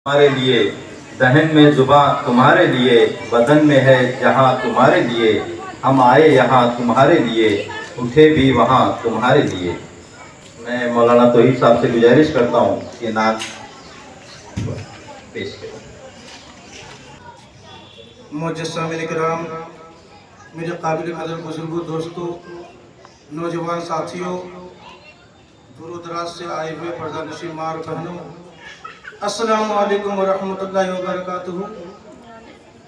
तुम्हारे लिए, दहन में जुबां तुम्हारे लिए, बदन में है जहां तुम्हारे लिए, हम आए यहाँ तुम्हारे लिए, उठे भी वहाँ तुम्हारे लिए। मैं मौलाना तौहीद साहब से गुजारिश करता हूँ कि नात पेश करें। मुजस्समिन किराम, मेरे काबिल कदर बुजुर्गों, दोस्तों, नौजवान साथियों, दूर दराज से आए हुए पर्दानशीन माँ और बहनों, अस्सलामु अलैकुम वरहमतुल्लाहि वबरकातुहू।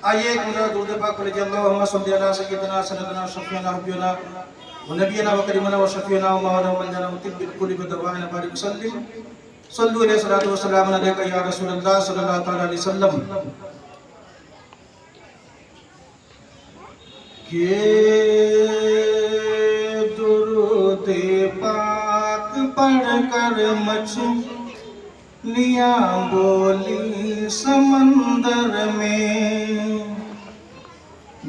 आइए एक मुद्रा दुरूद पाक पढ़ लीजिए। अल्लाहुम्मा सल्ली अला सय्यिदिना सय्यिदिना शफीना हबीबना व नबियना व करीमना व शफीना व मौलाना व मंजना व तिब्बिल कुल्ली व दवाइना बारिक सल्लिम सल्लु अलैहि सलातु व सलाम अलैका या रसूलल्लाह सल्लल्लाहु तआला अलैहि वसल्लम। के दुरूद पाक पढ़कर मछलियाँ बोली समंदर में,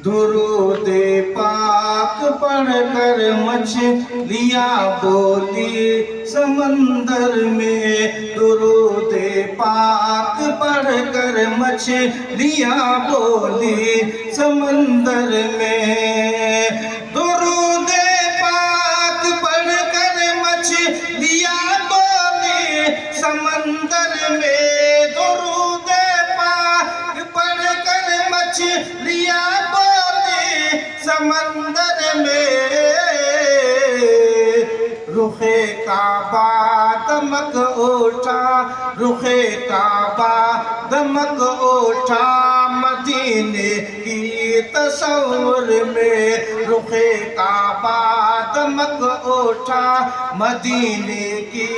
दुरूद पाक पढ़कर मछलियाँ बोली समंदर में, दुरूद पाक पढ़कर मछलियाँ बोली समंदर में, दुरूद पाक पढ़कर मछलियाँ बोली समंदर में, दुरूद पाक पढ़कर मछलियाँ समंदर में, रुखे काबा दमक उठा, रुखे काबा दमक उठा मदीने की तस्वुर में, रुखे काबा दमक उठा मदीने की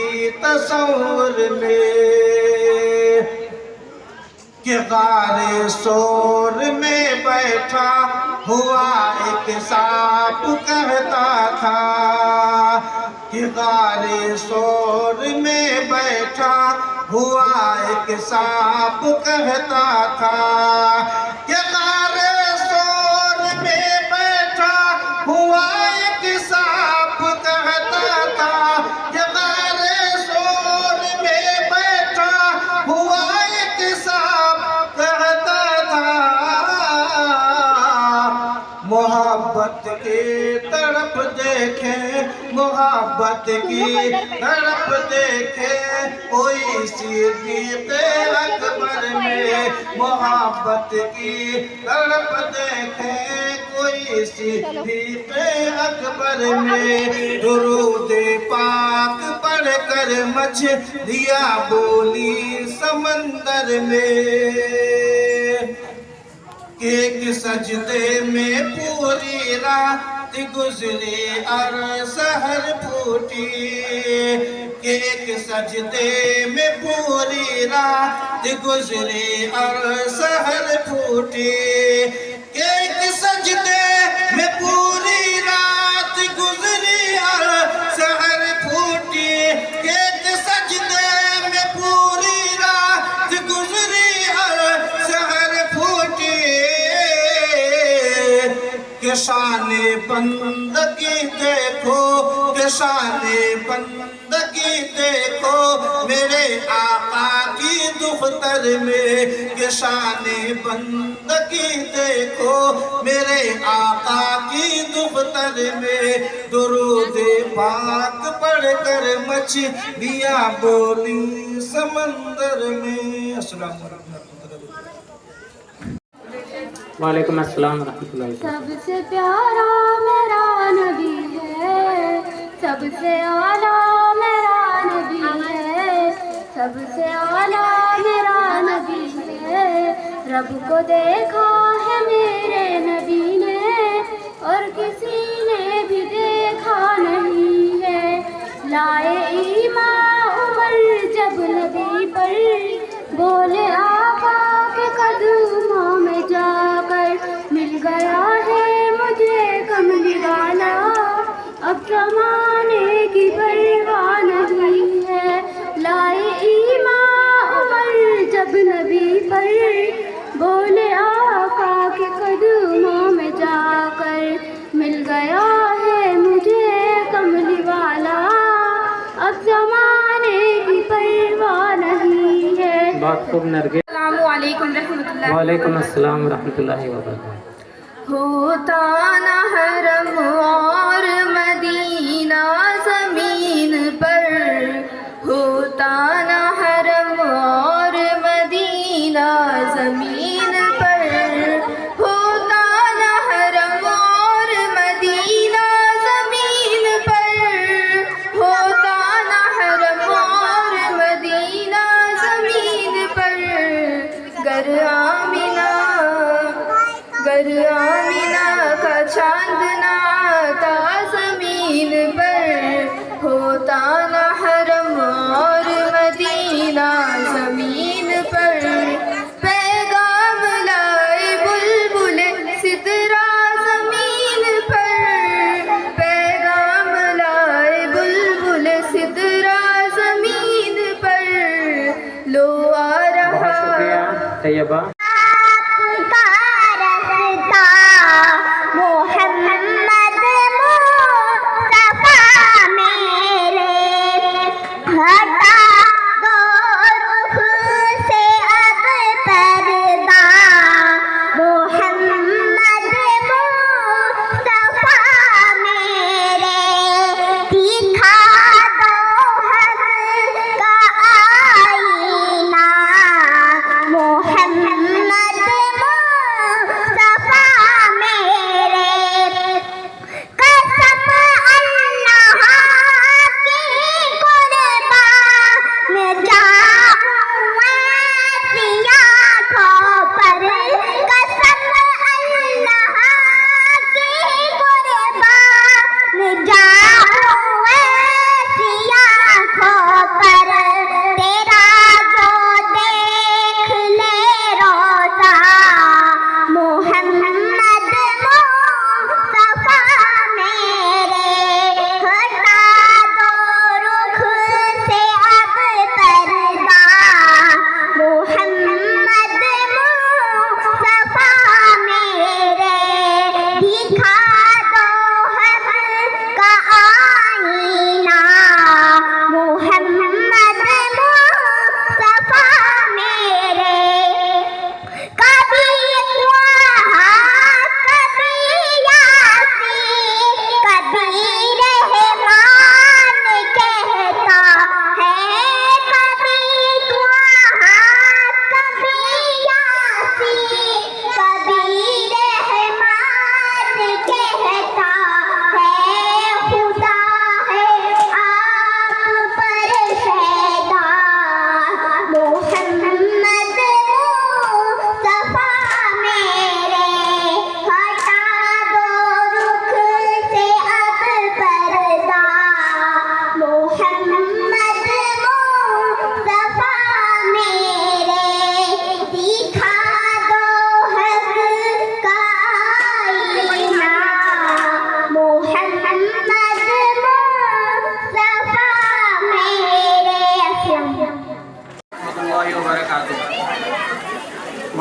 तस्वुर में, कि गारे शोर में बैठा हुआ एक सांप कहता था, कि गारे शोर में बैठा हुआ एक सांप कहता था, कि गारे शोर में बैठा हुआ एक सांप कहता था, कि गारे शोर में बैठा हुआ एक सांप कहता था, मोहब्बत की तरफ देखे, मोहब्बत की तरफ देखे कोई सिद्दीक़ अकबर में, मोहब्बत की तरफ देखे कोई सिद्दीक़ अकबर में, दुरूद पाक पढ़कर मछलियाँ बोली समंदर में, एक सजदे में पूरी रात गुजरी और सहर फूटी, एक सजदे में पूरी रात गुजरी और सहर फूटी, एक सजदे में पूरी रात गुजरी और सहर फूटी, एक सजदे में पूरी रात गुजरी और सहर फूटी, के शाने बंदगी देखो, के शाने बंदगी देखो मेरे आका की दुख्तर में, के शाने बंदगी देखो मेरे आका की दुख्तर में, दुरूद पाक पढ़कर मछलियाँ बोली समंदर में। अस्सलाम वालेकुम। वालेकुम अस्सलाम रहमतुल्लाहि। सबसे प्यारा मेरा नबी है, सबसे आला मेरा नबी है, सबसे आला मेरा नबी है, रब को देखा है मेरे नबी ने और किसी ने भी देखा नहीं है, लाए ईमान उमर जब नबी पर, बोले आका के कदमों में जाकर, मिल गया है मुझे कमली वाला, अब जमाने की परवाह नहीं है, लाए ईमान उमर जब नबी पर, बोले आका के कदमों में जाकर, मिल गया है मुझे कमली वाला, अब जमाने की परवाह नहीं है। खूब नरगिस। अस्सलामुअलैकुम रहमतुल्लाहि वालेकुम अस्सलाम रहमतुल्लाहि व बरकातहू। होता न हरम और मदीना ज़मीन पर, होता न हरम और मदीना ज़मीन पर, होता न हरम और मदीना ज़मीन पर, होता न हरम और मदीना ज़मीन पर, गर आमिना का चांद ना आता ज़मीन पर, होता न हरम और मदीना ज़मीन पर, पैगाम लाए बुलबुल सिदरा ज़मीन पर, पैगाम लाए बुलबुल सिदरा ज़मीन पर, लो आ रहा शुक्रिया तैयबा।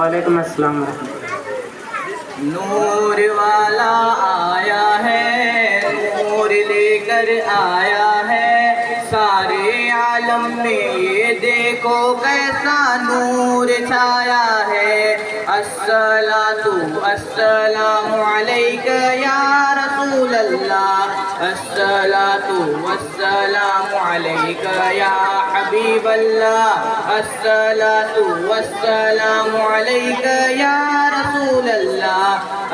वालेकुम अस्सलाम रहमतुल्लाह। नूर वाला आया है, नूर लेकर आया है, सारे आलम में ये देखो कैसा नूर छाया है। अस्सलातु अस्सलामु अलैका या रसूल अल्लाह, अस्सलातु वस्सलामु अलैका या हबीब अल्लाह, अस्सलातु वस्सलामु अलैका या रसूल अल्लाह,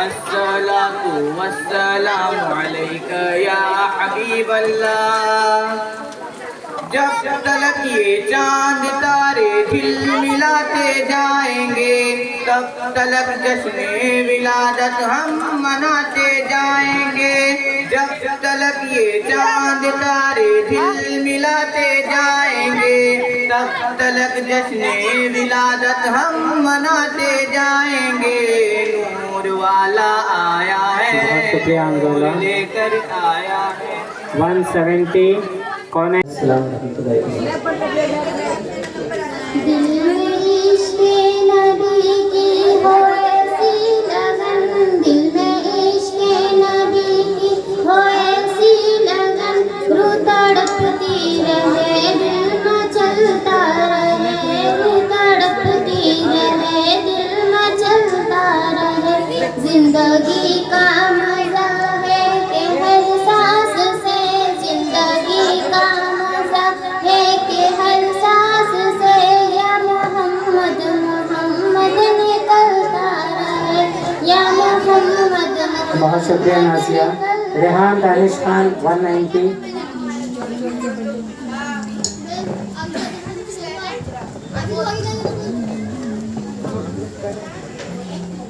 अस्सलातु वस्सलामु अलैका या हबीब अल्लाह। जब तलक ये चांद तारे झिलमिलाते जाएंगे, तब तलक जश्ने विलादत हम मनाते जाएंगे। जब तलक ये चांद तारे झिलमिलाते जाएंगे, तब तलक जश्ने विलादत हम मनाते जाएंगे। नूर वाला आया है, नूर लेकर आया है। 170 कौन है? अस्सलाम रहमतुल्लाहि व दिल में इश्क़ नबी की हो ऐसी लगन, दिल में इश्क़ नबी की हो ऐसी लगन, रूह तड़पती रहे दिल में चलता रहे, रूह तड़पती बहुत शुक्रिया नाजिया। रेहान दानिश खान 190।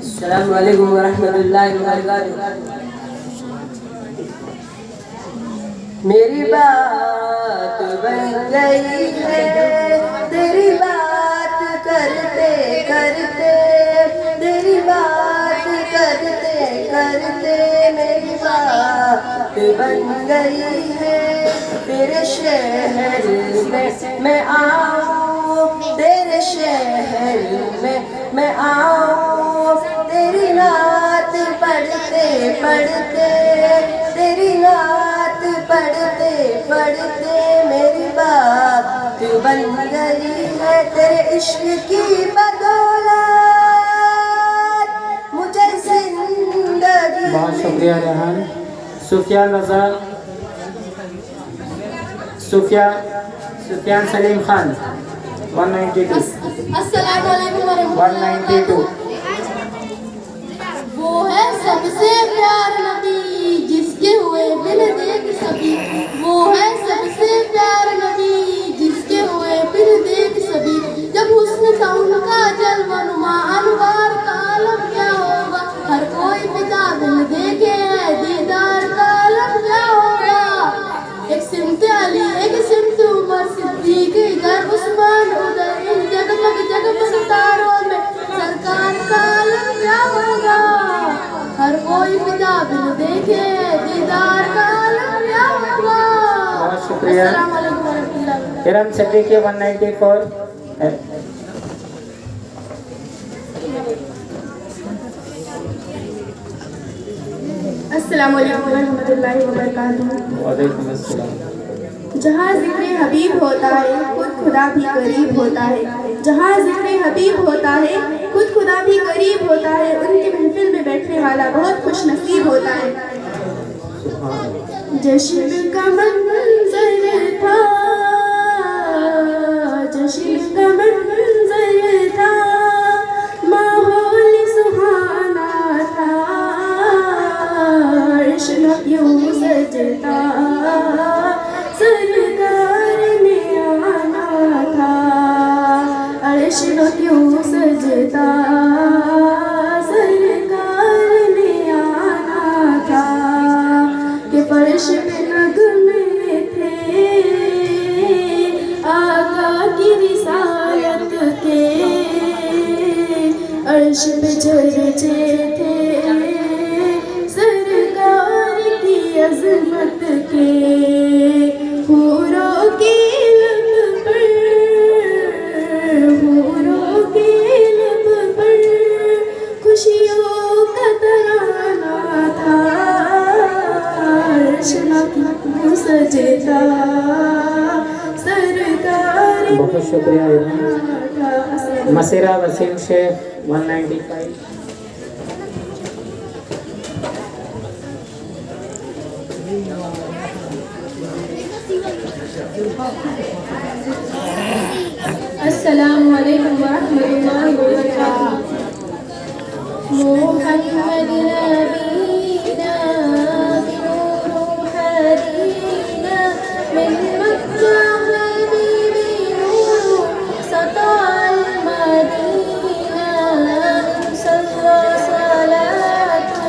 अस्सलामु अलैकुम वरहमतुल्लाहि वबरकातुहू। मेरी बात बन गई है तेरी बात करते करते, तेरी बात करते करते मेरी बात बन गई है। तेरे शहर में मैं आऊँ, तेरे शहर में मैं आऊँ, तेरी नात पढ़ते पढ़ते, तेरी नात पढ़ते पढ़ते मेरी बात बन गई है। तेरे इश्क की बदौलत मुझे जिंदगी। बहुत शुक्रिया रेहान। सुफियान रजा, सुफियान सलीम खान 192। अस्सलाम वालेकुम वरहमतुल्लाहि 192। वबरकातुहू। वो है सबसे प्यार नबी जिसके हुए बिन देख सभी, वो है सबसे प्यार नबी जिसके हुए बिन देख सभी। जब हुस्न था उनका जलवा नुमा अनवार का आलम क्या होगा, हर कोई फिदा बिन देखे है दीदार का आलम क्या होगा। एक सिमत अली एक सिमत उमर सिद्दीक, इधर उस्मान उधर इन जगमग तारों में सरकार का आलम क्या होगा। हर कोई फिदा बिन देखे दीदार का आलम क्या होगा। बहुत शुक्रिया। अस्सलाम वालेकुम वरहमतुल्लाहि। इरम सिद्दीकी 194। अस्सलाम वालेकुम वरहमतुल्लाहि वबरकातुहू। वालेकुम अस्सलाम। जहाँ ज़िक्र हबीब होता है खुद खुदा भी करीब होता है, जहाँ ज़िक्र हबीब होता है खुद खुदा भी करीब होता है। उनके महफिल में बैठने वाला बहुत खुश नसीब होता है। जश्न का मंजर था, जश्न का मंजर था, माहौल सुहाना था, अर्श यूं सजता, सरकार ने आना था, अर्श यूं सजता, सरकार ने आना था। कि फर्श पे नगमे थे आका की रिसालत के, अर्श पे चर्चे थे सरकार की अजमत के। हूरों के लब पर, हूरों के लब पर खुशियों का तराना था, अर्श सजता, सरकार बहुत शुक्रिया इरम। मसीरा वसीम शेख 195। अस्सलामु अलैकुम वरहमतुल्लाहि वबरकातुहू। मोहम्मद नबीना बिनूर हदीना मिन मक्का हबीबी नूर सताल मदीना, सल्लल्लाहु सलातु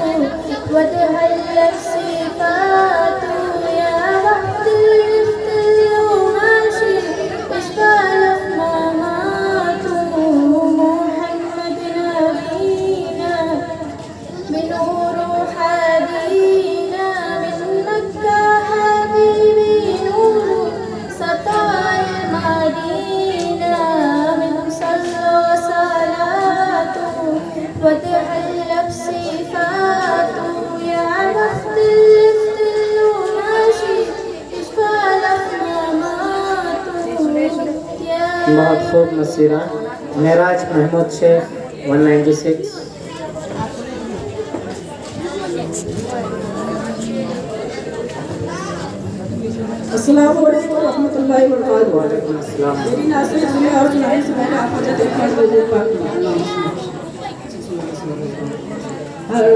व तहल्लत सिफातु या वक्तिल इफ्तिल माशी इश्काल मामातु। मोहम्मद नबीना बिनूर हदीना मिन मक्का हबीबी नूर सताल मदीना, मिन सल्लल्लाहु सलातु व तहल्लत सिफातु या वक्तिल इफ्तिल माशी इश्काल मामातु। बहुत खूब मसीरा। मेराज महमूद शेख 196। अस्सलाम वालेकुम रहमतुल्लाहि व बरकातुहू। वालेकुम अस्सलाम। मेरी नाज़िर सुने और सुनाई से मैंने आपको जो देखा है वो पाक हर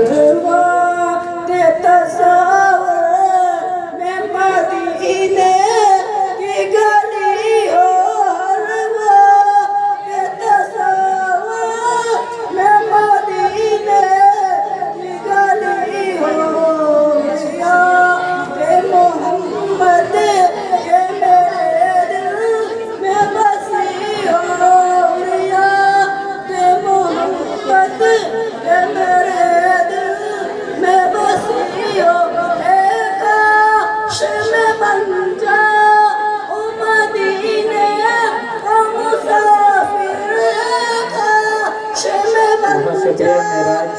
बहुत शुक्रिया महराज।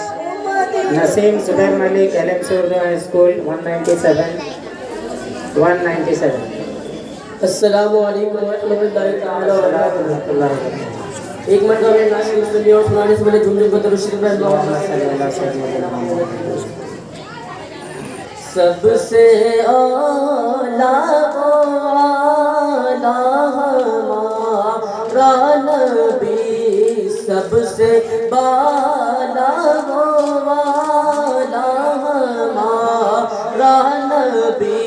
Naseem Zubair Malik LMC Urdu high school 197। अस्सलामु अलैकुम रहमतुल्लाहि ताला व बरकातुहू। एक मरतबा में नाशिद सुनने और सुनाने से पहले झुमझुम को दरूद शरीफ पढ़ लो। सबसे आला हमारा नबी, सबसे बाला वाला हमारा नबी,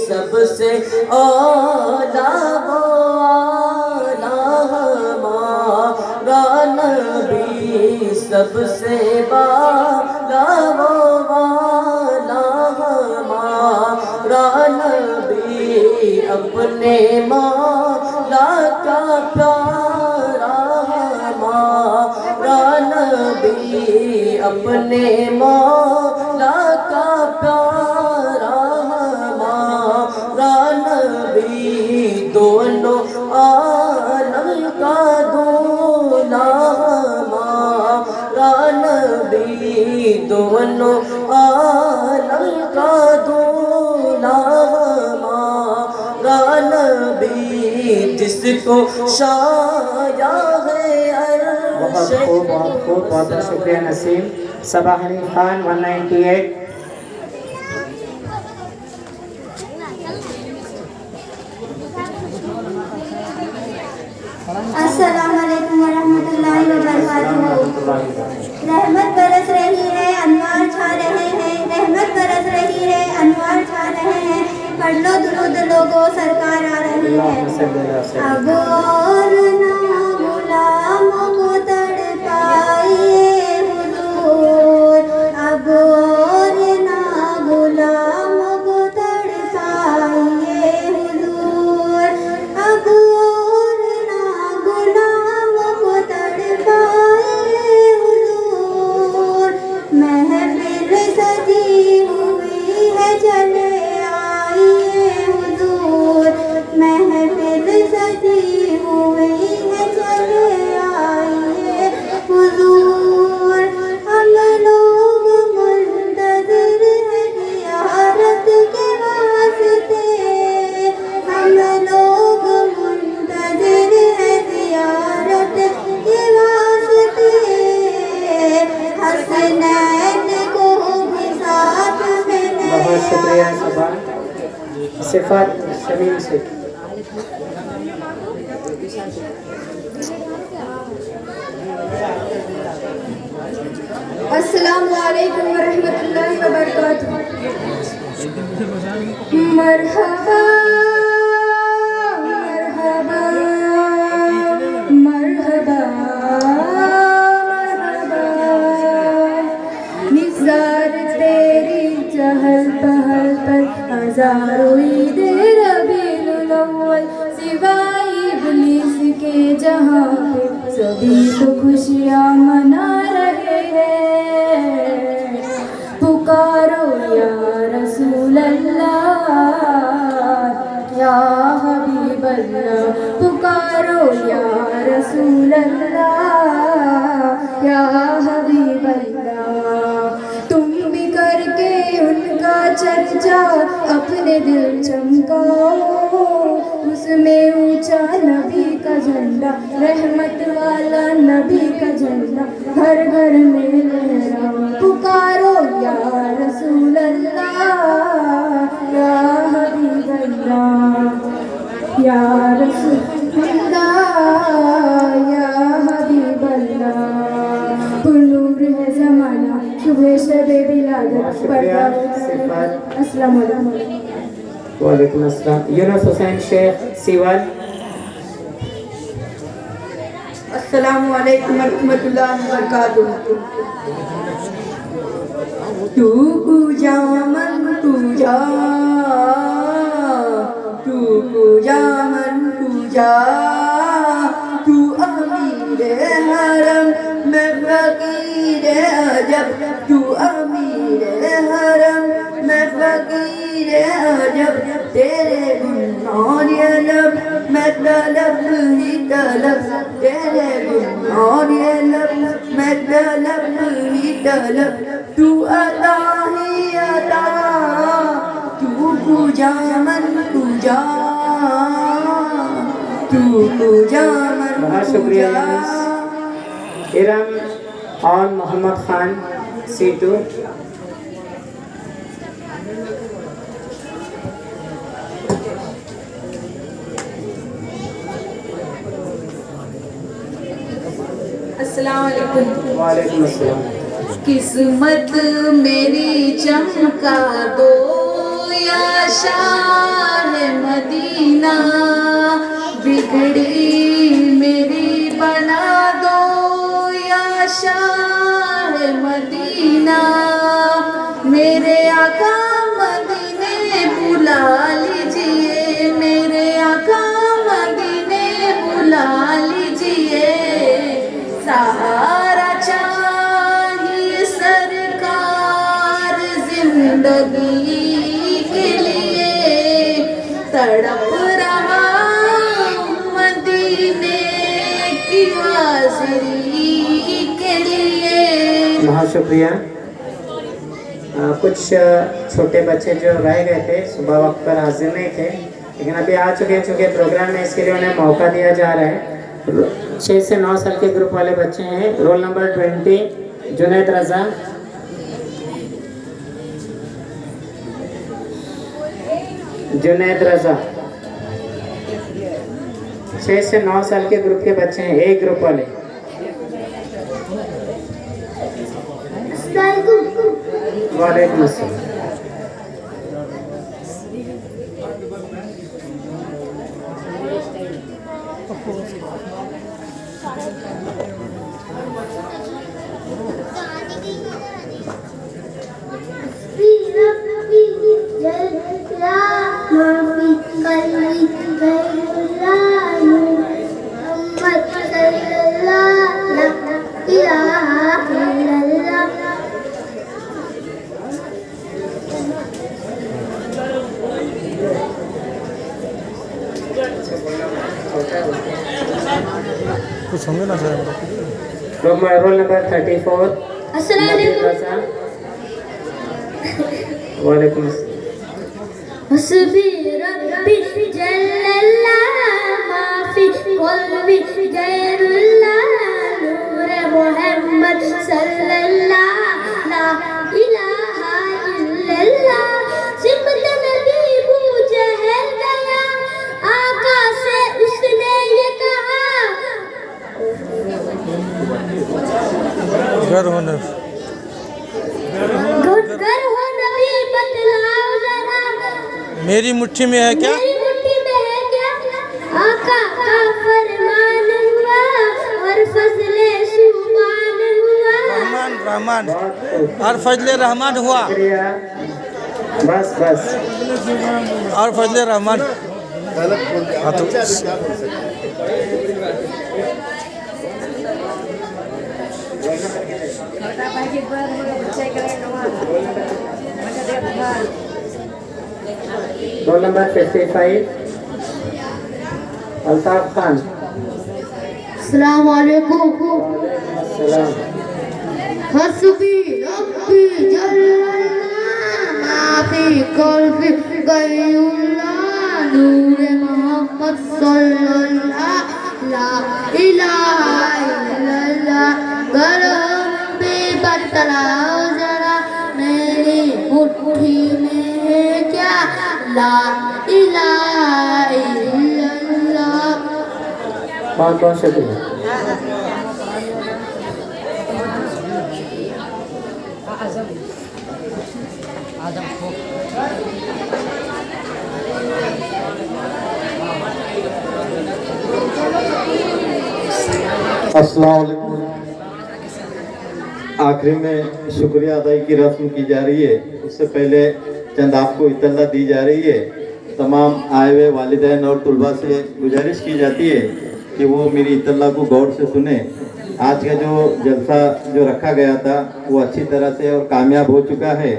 सबसे आला वाला हमारा नबी, सबसे बाला वाला हमारा नबी, अपने मौला का प्यारा हमारा नबी, अपने मौला का प्यारा हमारा नबी, दोनों आलम का दूल्हा हमारा नबी, दोनों आलम का दूल्हा हमारा नबी, जिसको शाया है बहुत खूब, बहुत खूब, बहुत शुक्रिया नसीम। सबा हनी खान 198। अस्सलामु अलैकुम वरहमतुल्लाहि वबरकातुहू। रहमत बरस रही है, अनवार छा रहे हैं, रहमत बरस रही है, अनवार छा रहे हैं, पढ़ लो दुरूद लोगो सरकार आ रही है। अब और ना गुलामों को तड़पाइए हुजूर, अब और ना गुलामों को तड़पाइए हुजूर, अब और ना गुलामों को तड़पाइए हुजूर, महफिल सजी हुई है चले आइए हुजूर, महफिल सजी हुई है चले आइए हुजूर, हम लोग मुंतज़िर हैं ज़ियारत के वास्ते, हम लोग मुंतज़िर हैं ज़ियारत के वास्ते, हसनैन को भी साथ में बहुत शुक्रिया सबा। सिफात शमीम से। अस्सलामु अलैकुम वरहमतुल्लाहि वबरकातुहू। मरहबा मरहबा मरहबा मरहबा, निज़ार तेरी चहल पहल पर हज़ारों ईद रबीउल अव्वल, सिवाय इब्लीस के जहाँ पे सभी तो खुशियाँ मना रहे हैं। पुकारो या रसूल अल्लाह, या हबीब अल्लाह, पुकारो या रसूल अल्लाह, या हबीब अल्लाह, तुम भी करके उनका चर्चा अपने दिल चमकाओ, उसमें ऊंचा नबी का झंडा, रहमत वाला नबी का झंडा, घर घर में लहराओ, पुकारो या रसूल अल्लाह, या हबीब अल्लाह, या रसूल अल्लाह, या हबीब अल्लाह। पुनूर है ज़माना, सुबह शबे बिलादत, पर्दा। अस्सलाम वालेकुम। वालेकुम अस्सलाम। यूनुस हुसैन शेख सीवाल। अस्सलामु अलैकुम रहमतुल्लाहि व बरकातुहू। तू पूजा मन पूजा, तू पूजा मन पूजा, तू अमीर हरम मैं फकीर अजब, तू अमीर हरम मैं फकीर अजब, तेरे गुनाह ये लब मैं तलब ही तलब, तेरे गुनाह ये लब मैं तलब तलब तू अता ही अता, तू पूजा मन पूजा, तू पूजा मन बहुत शुक्रिया इरम और मोहम्मद खान C2। अस्सलाम वालेकुम। वालेकुम अस्सलाम। किस्मत मेरी चमका दो या शाह मदीना, बिगड़ी मेरी बना दो या शाह मदीना, मेरे आका मदीने बुला लीजिए, मेरे आका मदीने बुला लीजिए, सहारा चाहिए सरकार जिंदगी के लिए, तड़प रहा मदीने की हाजिरी के लिए। बहुत शुक्रिया। कुछ छोटे बच्चे जो रह गए थे सुबह वक्त पर हाजिर नहीं थे, लेकिन अभी आ चुके चूँकि प्रोग्राम में इसके लिए उन्हें मौका दिया जा रहा है। 6 से 9 साल के ग्रुप वाले बच्चे हैं। रोल नंबर 20 जुनैद रज़ा, जुनैद रज़ा। 6 से 9 साल के ग्रुप के बच्चे हैं, एक ग्रुप वाले। वालेकुम अस्सलाम। कुछ होंगे ना सर। रोल नंबर 34 अस्सलाम वालेकुम। वालेकुम हस्बी रब्बी जल्लल्लाह माफी क़ल्बी गैरुल्लाह, नूर मोहम्मद सल्लल्लाह ला इलाहा इल्लल्लाह, सिमत नबी पूजा है गया, आका से उसने ये कहा, घर होने घर हो नबी बतलाओ जरा, मेरी मुट्ठी में है क्या? मेरी मुट्ठी में है क्या, आका का फरमान हुआ और फजले सुभान हुआ, रहमान रहमान और फजले रहमान हुआ। बस बस और फजले रहमान। हाँ तो रोल नंबर 55 अल्ताफ खान। अस्सलाम वालेकुम। सलाम। हस्बी रब्बी जल्लल्लाह माफी क़ल्बी गैरुल्लाह, नूर मोहम्मद सल्लल्लाह ला इलाहा इल्लल्लाह, घर में बतलाओ जरा, मेरी मुट्ठी में है क्या, ला इलाहा इल्लल्लाह। बहुत बहुत शुक्रिया। अस्सलाम वालेकुम। आखिरी में शुक्रिया अदाई की रस्म की जा रही है, उससे पहले चंद आपको इत्तला दी जा रही है। तमाम आए हुए वालिदैन और तुलबा से गुजारिश की जाती है कि वो मेरी इत्तला को गौर से सुने। आज का जो जलसा जो रखा गया था वो अच्छी तरह से और कामयाब हो चुका है।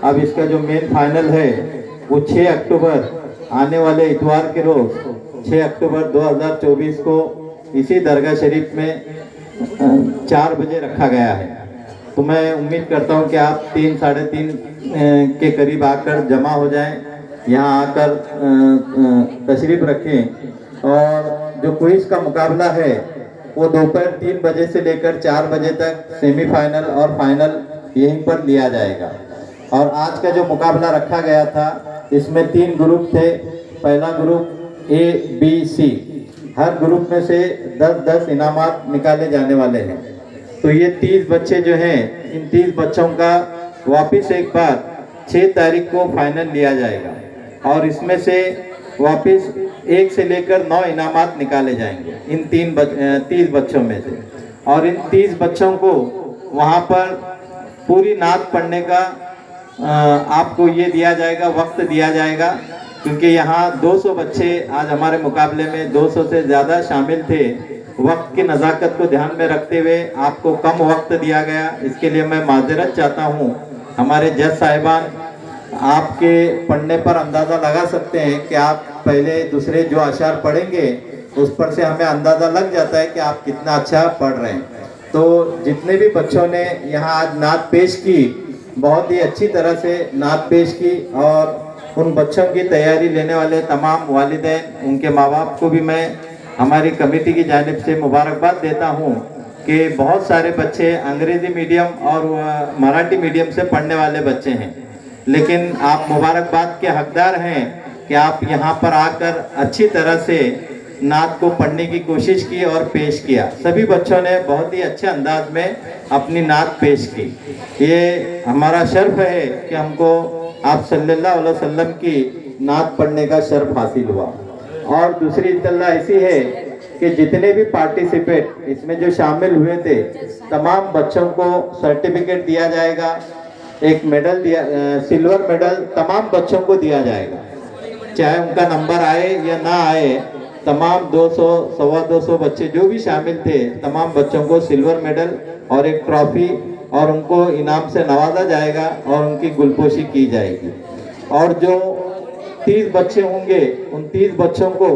अब इसका जो मेन फाइनल है वो 6 अक्टूबर आने वाले इतवार के रोज़ 6 अक्टूबर 2024 को इसी दरगाह शरीफ में 4 बजे रखा गया है। तो मैं उम्मीद करता हूँ कि आप 3 साढ़े 3 के करीब आकर जमा हो जाएं, यहाँ आकर तशरीफ़ रखें। और जो क्विज़ का मुकाबला है वो दोपहर 3 बजे से लेकर 4 बजे तक सेमीफाइनल और फाइनल यहीं पर लिया जाएगा। और आज का जो मुकाबला रखा गया था इसमें 3 ग्रुप थे। पहला ग्रुप ABC, हर ग्रुप में से 10-10 इनामात निकाले जाने वाले हैं। तो ये 30 बच्चे जो हैं, इन 30 बच्चों का वापस एक बार 6 तारीख को फाइनल लिया जाएगा और इसमें से वापस 1 से लेकर 9 इनामात निकाले जाएंगे इन 30 बच्चों में से। और इन 30 बच्चों को वहाँ पर पूरी नात पढ़ने का आपको ये दिया जाएगा, वक्त दिया जाएगा, क्योंकि यहाँ 200 बच्चे आज हमारे मुकाबले में 200 से ज़्यादा शामिल थे। वक्त की नज़ाकत को ध्यान में रखते हुए आपको कम वक्त दिया गया, इसके लिए मैं माजरत चाहता हूँ। हमारे जज साहिबान आपके पढ़ने पर अंदाज़ा लगा सकते हैं कि आप पहले दूसरे जो अशार पढ़ेंगे उस पर से हमें अंदाज़ा लग जाता है कि आप कितना अच्छा पढ़ रहे हैं। तो जितने भी बच्चों ने यहाँ आज नात पेश की, बहुत ही अच्छी तरह से नात पेश की। और उन बच्चों की तैयारी लेने वाले तमाम वालिदैन, उनके माँ बाप को भी मैं हमारी कमेटी की जानिब से मुबारकबाद देता हूँ कि बहुत सारे बच्चे अंग्रेज़ी मीडियम और मराठी मीडियम से पढ़ने वाले बच्चे हैं, लेकिन आप मुबारकबाद के हकदार हैं कि आप यहाँ पर आकर अच्छी तरह से नात को पढ़ने की कोशिश की और पेश किया। सभी बच्चों ने बहुत ही अच्छे अंदाज में अपनी नात पेश की। ये हमारा शर्फ है कि हमको आप सल्लल्लाहु अलैहि वसल्लम की नात पढ़ने का शर्फ हासिल हुआ। और दूसरी इत्तला ऐसी है कि जितने भी पार्टिसिपेट इसमें जो शामिल हुए थे, तमाम बच्चों को सर्टिफिकेट दिया जाएगा, एक मेडल दिया, सिल्वर मेडल तमाम बच्चों को दिया जाएगा, चाहे उनका नंबर आए या ना आए। तमाम 200 सवा 200 बच्चे जो भी शामिल थे, तमाम बच्चों को सिल्वर मेडल और एक ट्रॉफी और उनको इनाम से नवाजा जाएगा और उनकी गुलपोशी की जाएगी। और जो 30 बच्चे होंगे, उन 30 बच्चों को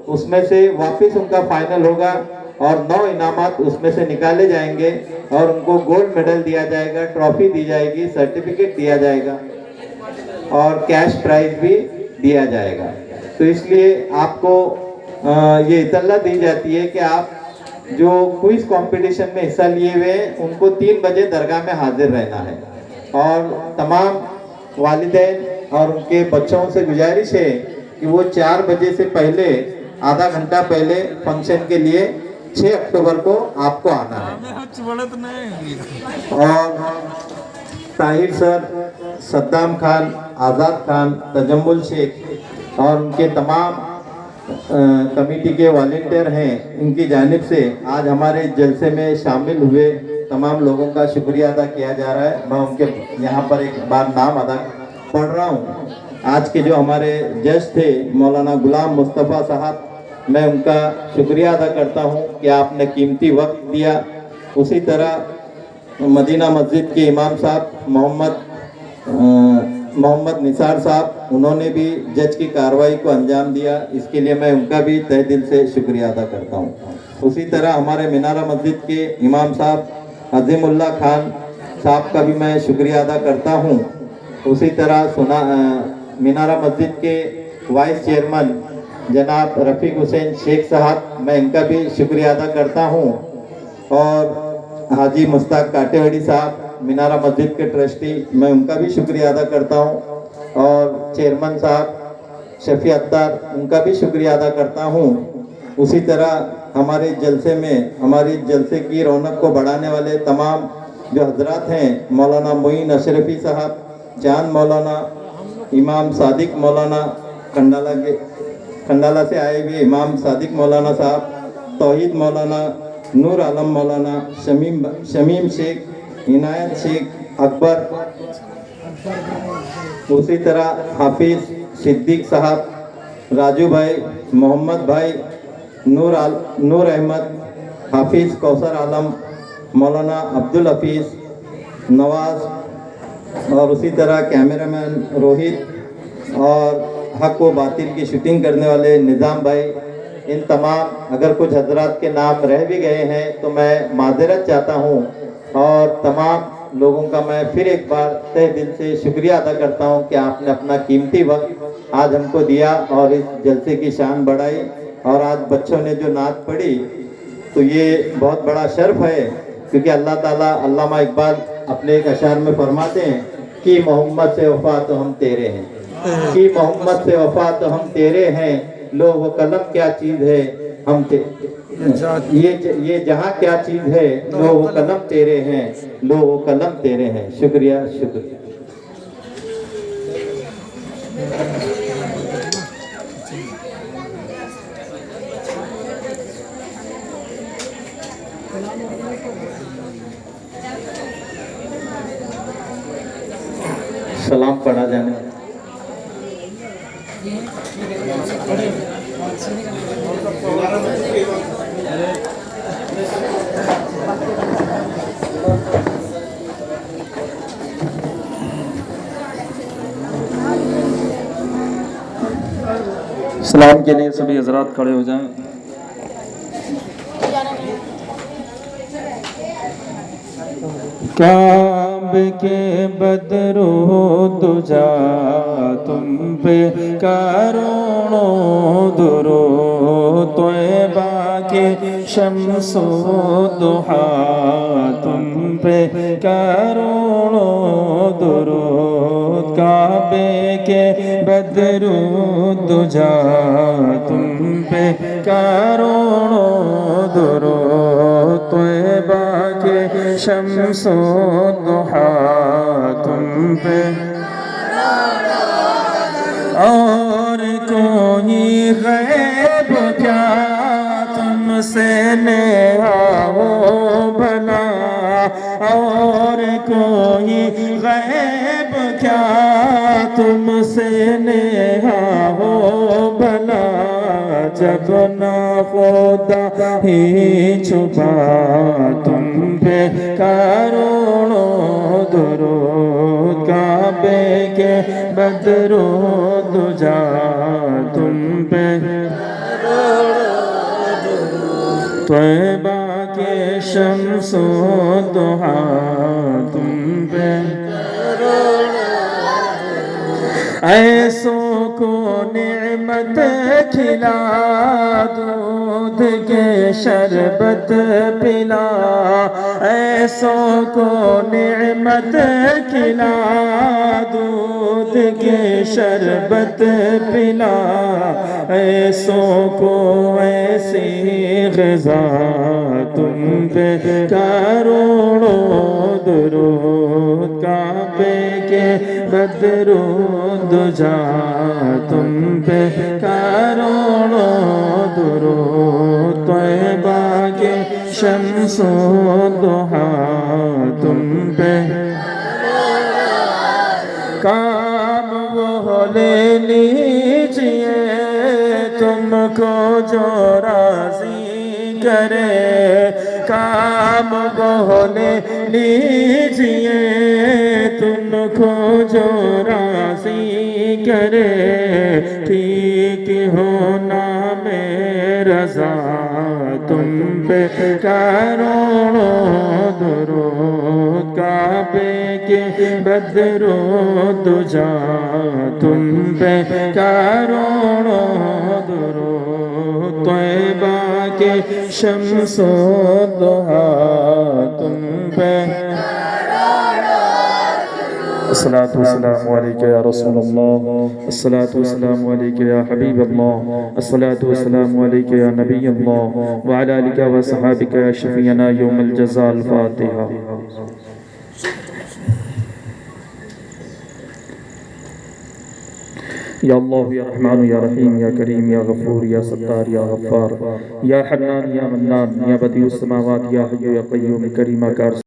उसमें से वापस उनका फाइनल होगा और 9 इनामात उसमें से निकाले जाएंगे और उनको गोल्ड मेडल दिया जाएगा, ट्रॉफी दी जाएगी, सर्टिफिकेट दिया जाएगा और कैश प्राइज भी दिया जाएगा। तो इसलिए आपको ये इतला दी जाती है कि आप जो क्विज कंपटीशन में हिस्सा लिए हुए उनको 3 बजे दरगाह में हाजिर रहना है। और तमाम वालिदैन और उनके बच्चों से गुजारिश है कि वो 4 बजे से पहले, आधा घंटा पहले फंक्शन के लिए 6 अक्टूबर को आपको आना है। और ताहिर सर, सद्दाम खान, आज़ाद खान, तजम्मुल शेख और उनके तमाम कमेटी के वॉलंटियर हैं, इनकी जानिब से आज हमारे जलसे में शामिल हुए तमाम लोगों का शुक्रिया अदा किया जा रहा है। मैं उनके यहाँ पर एक बार नाम अदा पढ़ रहा हूँ। आज के जो हमारे जज थे मौलाना गुलाम मुस्तफ़ा साहब, मैं उनका शुक्रिया अदा करता हूँ कि आपने कीमती वक्त दिया। उसी तरह मदीना मस्जिद के इमाम साहब मोहम्मद निसार साहब, उन्होंने भी जज की कार्रवाई को अंजाम दिया, इसके लिए मैं उनका भी तहे दिल से शुक्रिया अदा करता हूँ। उसी तरह हमारे मीनारा मस्जिद के इमाम साहब अजीमुल्लाह खान साहब का भी मैं शुक्रिया अदा करता हूँ। उसी तरह मीनारा मस्जिद के वाइस चेयरमैन जनाब रफ़ीक हुसैन शेख साहब, मैं इनका भी शुक्रिया अदा करता हूँ। और हाजी मुश्ताक काटेवाड़ी साहब, मीनारा मस्जिद के ट्रस्टी, मैं उनका भी शुक्रिया अदा करता हूँ। और चेयरमैन साहब शफी अत्तार, उनका भी शुक्रिया अदा करता हूँ। उसी तरह हमारे जलसे में, हमारी जलसे की रौनक को बढ़ाने वाले तमाम जो हजरात हैं, मौलाना मोइन अशरफी साहब, चांद मौलाना, इमाम सादिक मौलाना, खंडाला से आए हुए इमाम सादिक मौलाना साहब, तौहीद मौलाना, नूर आलम मौलाना, शमीम शेख, इनायत शेख, अकबर, उसी तरह हाफिज सिद्दीक साहब, राजू भाई, मोहम्मद भाई, नूर अहमद, हाफिज कौसर आलम, मौलाना अब्दुल हफीज़, नवाज, और उसी तरह कैमरामैन रोहित और हक व बातिल की शूटिंग करने वाले निज़ाम भाई, इन तमाम, अगर कुछ हजरात के नाम रह भी गए हैं तो मैं माजरत चाहता हूँ। और तमाम आप लोगों का मैं फिर एक बार तहे दिल से शुक्रिया अदा करता हूं कि आपने अपना कीमती वक्त आज हमको दिया और इस जलसे की शान बढ़ाई। और आज बच्चों ने जो नात पढ़ी तो ये बहुत बड़ा शर्फ है, क्योंकि अल्लाह ताला अल्लामा इकबाल अपने एक अशार में फरमाते हैं कि मोहम्मद से वफा तो हम तेरे हैं, कि मोहम्मद से वफा तो हम तेरे हैं, लो वो कलम क्या चीज़ है हम ये जहाँ क्या चीज़ है, लो वो कलम तेरे हैं, लो वो कलम तेरे हैं। शुक्रिया शुक्रिया। सलाम पढ़ा जाने। सलाम के लिए सभी हजरात खड़े हो जाएं। काबे के बदरो दुजा तुम पे करोड़ों दुरो, तोयबा के शम्सो दुहा तुम पे करोड़ों दुरो, काबे के बदरो दुजा तुम पे करोड़ों दुरो, तोयबा के शम्सो दुहा तुम पे, और कोई गैब क्या तुमसे नेहा हो भला, और कोई गैब क्या तुमसे नेहा हो भला, जब ना खुदा ही छुपा तुम पे करोड़ों दुरूद, काबे के बदरो दुजा तुम पे तैबा के शम्सो दुहा तुम पे, ऐसों को नेमत खिला दूध के शरबत पिला, ऐसों को नेमत खिला दूध के शरबत पिला, ऐसों को ऐसी ग़िज़ा तुम पे करोड़ों दुरूद, काबे के बदरो दुजा तुम पे करोड़ों दुरूद, तैबा के शम्सो दुहा तुम पे, काम वो ले लीजिए तुमको जो राज़ी करे, काम वो ले लीजिए तुमको जो राज़ी करे, ठीक होना में रज़ा तुम पे करोड़ों दुरूद, काबे के बदरो दुजा तुम पे करोड़ों दुरूद, तैबा के शम्सो दुहा तुम पे, अस्सलातु वस्सलामु अलैका या रसूलल्लाह, अस्सलातु वस्सलामु अलैका या हबीबल्लाह, अस्सलातु वस्सलामु अलैका या नबीयल्लाह, व अला आलिका व सहाबिका या शफीअना यौमल जज़ा। अल फातिहा। या अल्लाह या रहमान या रहीम या करीम या गफूर या सत्तार या गफ्फार या हन्नान या मन्नान या बदीउस समावात या हय्यु या क़य्यूम करीमा कार